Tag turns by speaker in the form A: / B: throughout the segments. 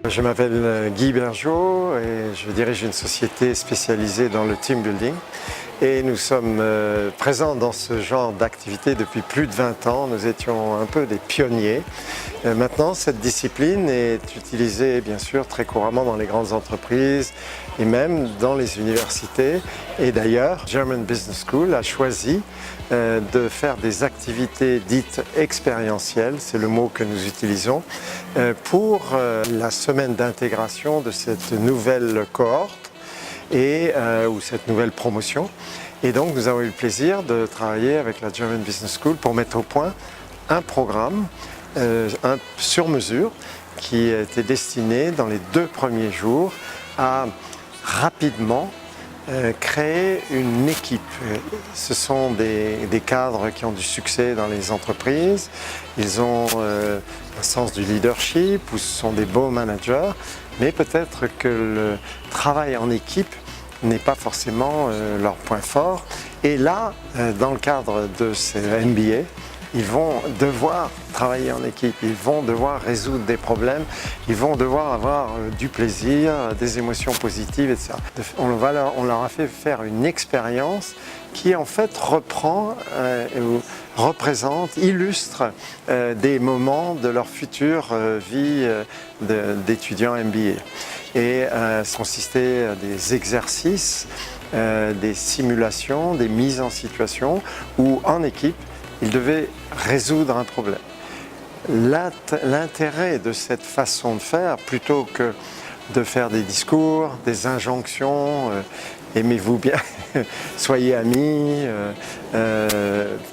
A: Je m'appelle Guy Bergeau et je dirige une société spécialisée dans le team building. Et nous sommes présents dans ce genre d'activité depuis plus de 20 ans. Nous étions un peu des pionniers. Maintenant, cette discipline est utilisée bien sûr très couramment dans les grandes entreprises et même dans les universités. Et d'ailleurs, German Business School a choisi de faire des activités dites expérientielles, c'est le mot que nous utilisons, pour la semaine d'intégration de cette nouvelle cohorte ou cette nouvelle promotion. Et donc nous avons eu le plaisir de travailler avec la German Business School pour mettre au point un programme sur mesure qui était destiné dans les 2 premiers jours à rapidement créer une équipe. Ce sont des cadres qui ont du succès dans les entreprises, ils ont un sens du leadership ou ce sont des beaux managers, mais peut-être que le travail en équipe n'est pas forcément leur point fort. Et là, dans le cadre de ces MBA, ils vont devoir travailler en équipe, ils vont devoir résoudre des problèmes, ils vont devoir avoir du plaisir, des émotions positives, etc. On leur a fait faire une expérience qui en fait représente, illustre des moments de leur future vie d'étudiants MBA. Et ça consistait à des exercices, des simulations, des mises en situation où en équipe, ils devaient résoudre un problème. L'intérêt de cette façon de faire, plutôt que de faire des discours, des injonctions, aimez-vous bien, soyez amis,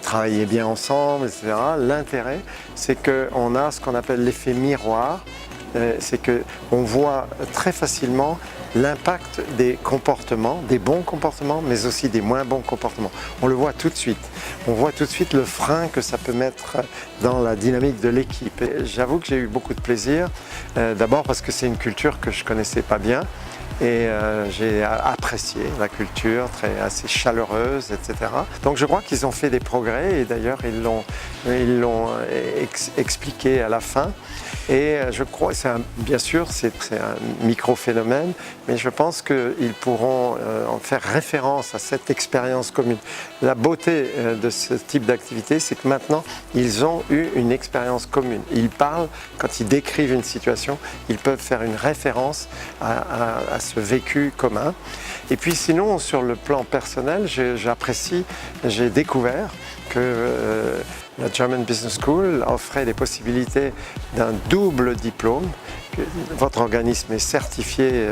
A: travaillez bien ensemble, etc. L'intérêt, c'est qu'on a ce qu'on appelle l'effet miroir, c'est qu'on voit très facilement l'impact des comportements, des bons comportements, mais aussi des moins bons comportements. On le voit tout de suite. On voit tout de suite le frein que ça peut mettre dans la dynamique de l'équipe. J'avoue que j'ai eu beaucoup de plaisir, d'abord parce que c'est une culture que je ne connaissais pas bien. Et j'ai apprécié la culture assez chaleureuse, etc. Donc je crois qu'ils ont fait des progrès et d'ailleurs ils l'ont expliqué à la fin. Et je crois, bien sûr, c'est un micro-phénomène, mais je pense qu'ils pourront en faire référence à cette expérience commune. La beauté de ce type d'activité, c'est que maintenant, ils ont eu une expérience commune. Ils parlent, quand ils décrivent une situation, ils peuvent faire une référence à ce vécu commun. Et puis sinon, sur le plan personnel, j'ai découvert que la German Business School offrait des possibilités d'un double diplôme. Votre organisme est certifié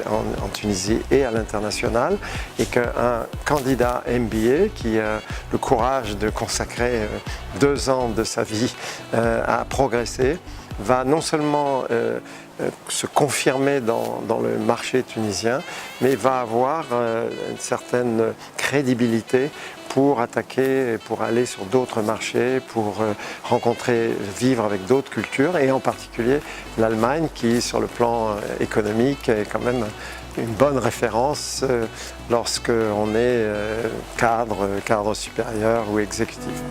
A: en Tunisie et à l'international et qu'un candidat MBA qui a le courage de consacrer 2 ans de sa vie à progresser va non seulement se confirmer dans le marché tunisien, mais va avoir une certaine crédibilité pour attaquer, pour aller sur d'autres marchés, pour vivre avec d'autres cultures, et en particulier l'Allemagne qui, sur le plan économique, est quand même une bonne référence lorsqu'on est cadre supérieur ou exécutif.